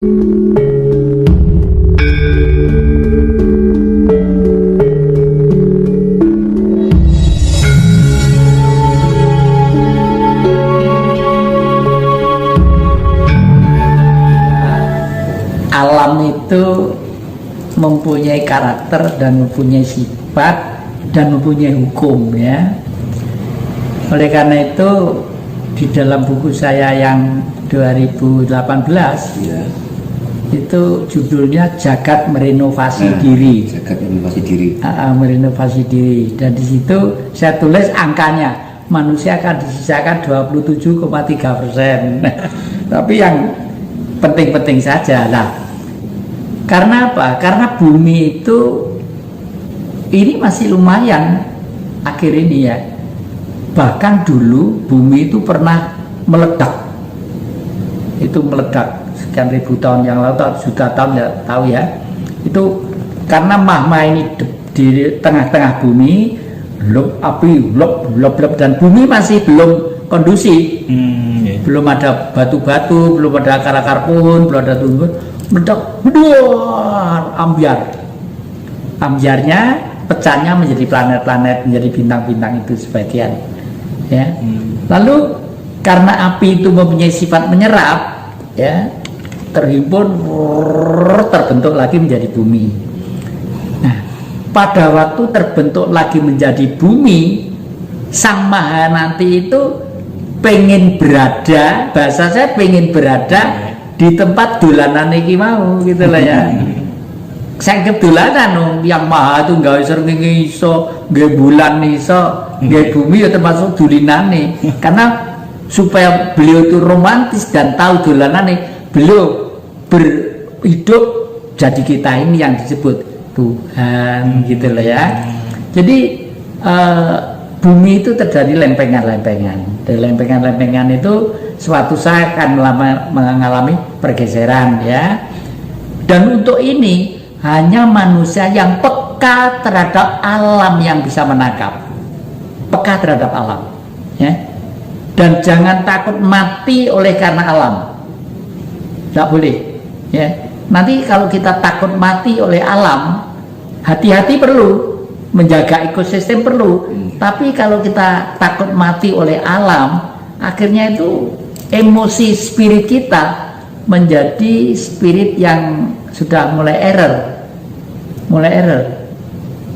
Alam itu mempunyai karakter dan mempunyai sifat dan mempunyai hukum, ya. Oleh karena itu di dalam buku saya yang 2018 Ya. itu judulnya Jagat Merenovasi Diri. Jagat merenovasi diri. Merenovasi diri. Dan di situ saya tulis angkanya, manusia akan disisakan 27,3%. Tapi yang penting-penting saja lah. Karena apa? Karena bumi itu ini masih lumayan akhir ini, ya. Bahkan dulu bumi itu pernah meledak. Itu meledak sekian ribu tahun yang lalu atau juta tahun, ya, tahu ya. Itu karena magma ini di tengah-tengah bumi, api lop dan bumi masih belum kondusif. Belum ada batu-batu, belum ada akar-akar pohon, belum ada tumbuh, meledak, ambiarnya pecahnya menjadi planet-planet, menjadi bintang-bintang itu sebagian, ya. Lalu karena api itu mempunyai sifat menyerap, ya, terhimpun, terbentuk lagi menjadi bumi. Nah, pada waktu terbentuk lagi menjadi bumi, Sang Mahananti itu pengen berada, bahasa saya pengen berada di tempat dolanan iki mau, gitu lah, ya. Saya kedolanan yang maha itu nggak iso nggak bulan iso nggak bumi ya termasuk dolinane, karena supaya beliau itu romantis dan tahu dolanane, beliau berhidup jadi kita ini yang disebut Tuhan, gitu lah, ya. Jadi bumi itu terjadi lempengan-lempengan. Dari lempengan-lempengan itu suatu saat akan mengalami pergeseran, ya. Dan untuk ini hanya manusia yang peka terhadap alam yang bisa menangkap, peka terhadap alam, ya. Dan jangan takut mati oleh karena alam, tidak boleh, ya. Nanti kalau kita takut mati oleh alam, hati-hati perlu, menjaga ekosistem perlu. Tapi kalau kita takut mati oleh alam, akhirnya itu emosi spirit kita menjadi spirit yang sudah mulai error,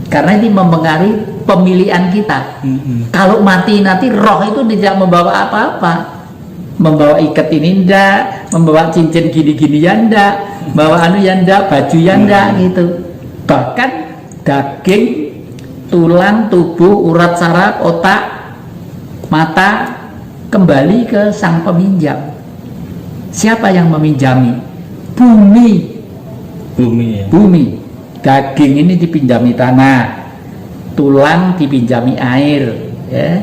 karena ini mempengaruhi pemilihan kita. Kalau mati nanti roh itu tidak membawa apa-apa, membawa ikat ini ndak, membawa cincin gini-gini ya ndak, bawa anu ya ndak, baju ya ndak, gitu. Bahkan daging, tulang, tubuh, urat saraf, otak, mata kembali ke sang peminjam. Siapa yang meminjami? Bumi. Ya. Bumi. Daging ini dipinjami tanah, tulang dipinjami air, ya.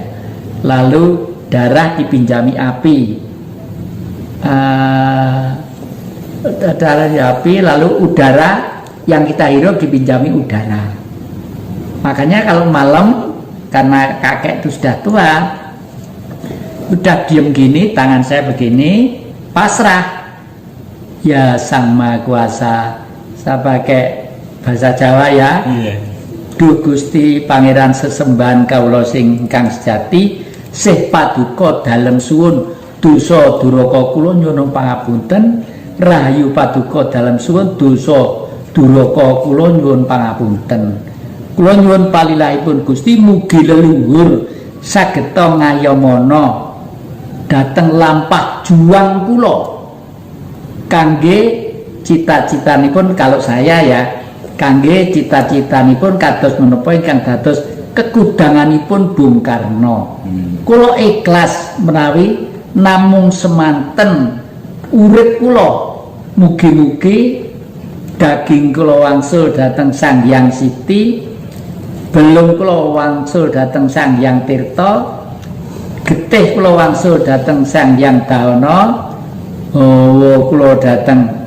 Lalu darah dipinjami api, darah api, lalu udara yang kita hirup dipinjami udara. Makanya kalau malam, karena kakek itu sudah tua, udah diem gini, tangan saya begini, pasrah. Ya Sang Maha Kuasa, saya pakai bahasa Jawa, ya. Duh Gusti Pangeran sesembahan kawula sing ingkang sejati, sih paduka dalem suwun dosa duraka kula nyuwun pangapunten, rahayu paduka dalem suwun dosa duraka kula nyuwun pangapunten. Kula nyuwun palilahipun Gusti mugi leluhur sageta ngayomana dhateng lampah juang kula kangge cita-citanipun, kalau saya, ya, kangge cita-citanipun kados menapa ingkang dados kekudanganipun Bung Karno. Kula ikhlas menawi namung semanten urip kula, mugi-mugi daging kula wangsul dhateng Sang Hyang Siti, belum kula wangsul dhateng Sang Hyang Tirta, getih kula wangsul dhateng Sang Hyang Dahana, hawa kula dhateng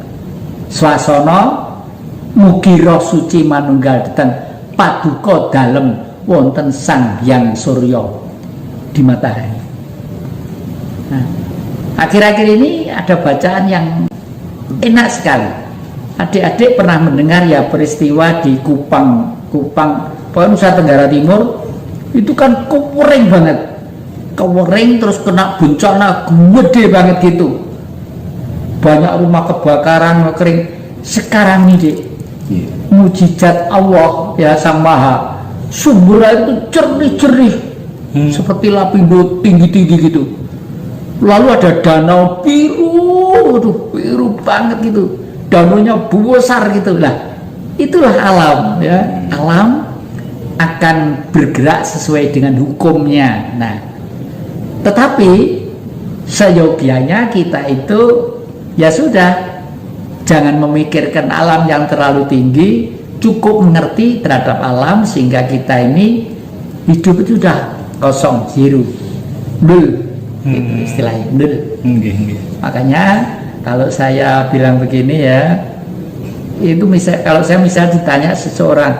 swasana, mugi roh suci manunggal dhateng paduka dalem wonten Sang Hyang Surya di matahari. Nah, akhir-akhir ini ada bacaan yang Enak sekali. Adik-adik pernah mendengar ya peristiwa di Kupang, Nusa Tenggara Timur, itu kan kering banget, kering terus kena bencana gede banget gitu, banyak rumah kebakaran, kering. Sekarang ini mujizat Allah ya Sang Maha, sumber air itu jernih-jernih seperti lapindo tinggi-tinggi gitu, lalu ada danau biru banget gitu, danaunya besar gitu lah. Itulah alam ya, alam akan bergerak sesuai dengan hukumnya. Nah, tetapi seyogianya kita itu ya sudah, jangan memikirkan alam yang terlalu tinggi, cukup mengerti terhadap alam sehingga kita ini hidup itu sudah kosong, zero, nol, gitu istilahnya, nol. Makanya kalau saya bilang begini ya, itu kalau saya misalnya ditanya seseorang,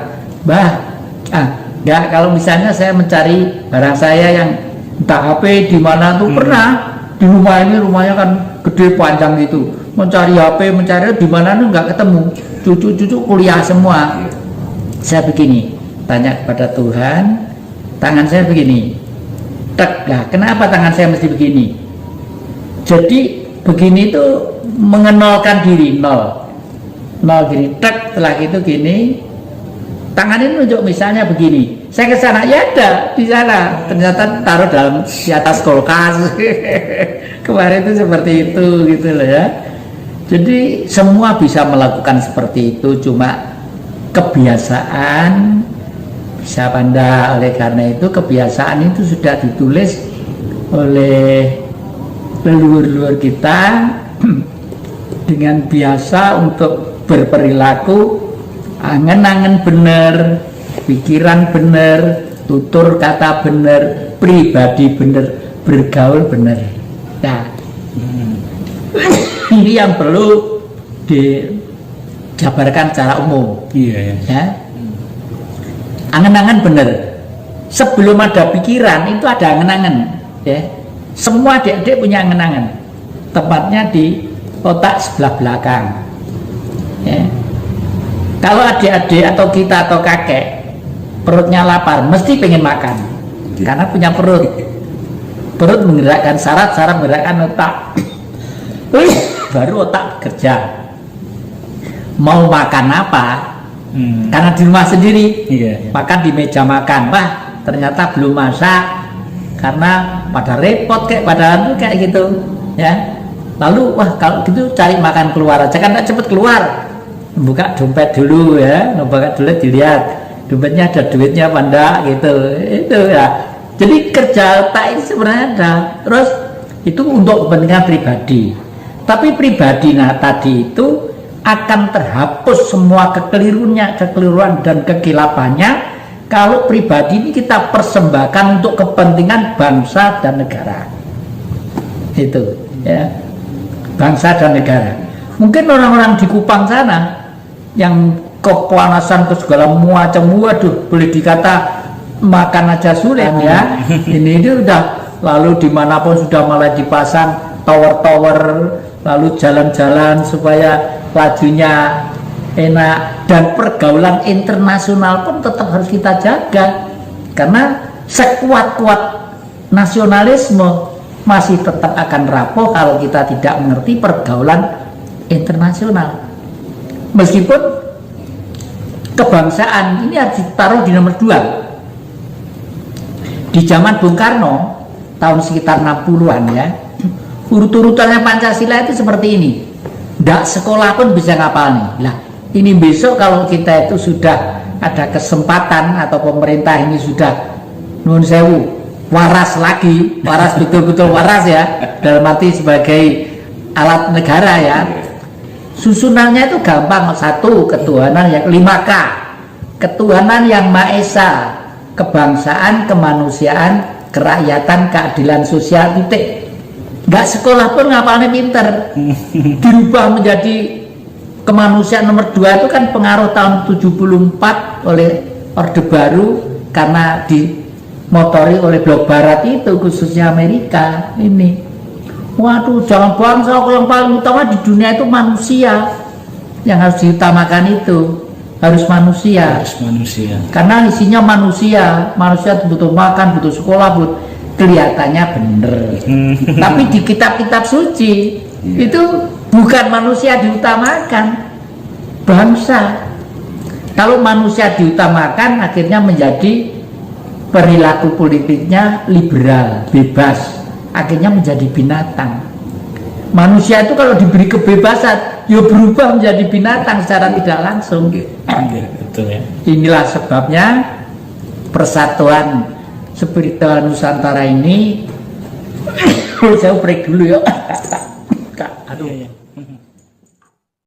enggak, kalau misalnya saya mencari barang saya yang entah HP di mana tuh, pernah di rumah ini, rumahnya kan gede panjang gitu, mencari HP, mencari di mana tuh nggak ketemu, cucu-cucu kuliah semua. Saya begini, tanya kepada Tuhan, tangan saya begini, lah kenapa tangan saya mesti begini? Jadi begini itu mengenalkan diri, nol gini, setelah itu gini, tangan ini nunjuk misalnya begini, saya ke sana, ya ada di sana, ternyata taruh di atas kulkas. Kemarin itu seperti itu gitu loh ya. Jadi semua bisa melakukan seperti itu, cuma kebiasaan bisa pandai. Oleh karena itu kebiasaan itu sudah ditulis oleh leluhur-leluhur kita dengan biasa untuk berperilaku angen-angen bener, pikiran bener, tutur kata bener, pribadi bener, bergaul bener. Nah, ini yang perlu dijabarkan secara umum. Ya. Angen-angen bener. Sebelum ada pikiran itu ada angen-angen. Ya. Semua adik-adik punya angen-angen. Tepatnya di otak sebelah belakang. Ya. Kalau adik-adik atau kita atau kakek perutnya lapar, mesti pengen makan karena punya perut menggerakkan saraf menggerakkan otak, baru otak bekerja. Mau makan apa? Karena di rumah sendiri, makan di meja makan, ternyata belum masak karena pada repot kayak gitu ya. Lalu kalau gitu cari makan keluar aja, kan cepet keluar. Buka dompet dulu ya, buka dompet dilihat dompetnya ada duitnya apa enggak gitu, itu ya. Jadi kerja otak ini sebenarnya ada, terus itu untuk kepentingan pribadi. Tapi pribadi tadi itu akan terhapus semua kekeliruan dan kekilapannya kalau pribadi ini kita persembahkan untuk kepentingan bangsa dan negara. Itu ya, bangsa dan negara. Mungkin orang-orang di Kupang sana yang kepanasan ke segala macam, waduh, boleh dikata makan aja sulit ya. Ini udah, lalu dimanapun sudah malah dipasang tower-tower, lalu jalan-jalan supaya lajunya enak, dan pergaulan internasional pun tetap harus kita jaga karena sekuat-kuat nasionalisme masih tetap akan rapuh kalau kita tidak mengerti pergaulan internasional. Meskipun kebangsaan ini harus ditaruh di nomor 2. Di zaman Bung Karno tahun sekitar 60-an ya, urut-urutannya Pancasila itu seperti ini. Nggak sekolah pun bisa ngapal nih. Lah, ini besok kalau kita itu sudah ada kesempatan atau pemerintah ini sudah nuwun sewu waras lagi, waras betul-betul waras ya, dalam arti sebagai alat negara ya. Susunannya itu gampang, 1, ketuhanan yang 5K, ketuhanan yang Maha Esa, kebangsaan, kemanusiaan, kerakyatan, keadilan sosial, titik. Nggak sekolah pun ngapalnya pinter. Dirubah menjadi kemanusiaan nomor 2 itu kan pengaruh tahun 74 oleh Orde Baru karena dimotori oleh blok barat itu, khususnya Amerika ini. Waduh, jangan bangsa, yang paling utama di dunia itu manusia. Yang harus diutamakan itu harus manusia. Harus manusia. Karena isinya manusia, manusia butuh makan, butuh sekolah, kelihatannya bener. Tapi di kitab-kitab suci itu bukan manusia diutamakan, bangsa. Kalau manusia diutamakan, akhirnya menjadi perilaku politiknya liberal, bebas, akhirnya menjadi binatang. Manusia itu kalau diberi kebebasan, ya berubah menjadi binatang secara tidak langsung. Betul ya. Inilah sebabnya persatuan spiritual Nusantara ini. Saya break dulu ya. Aduh.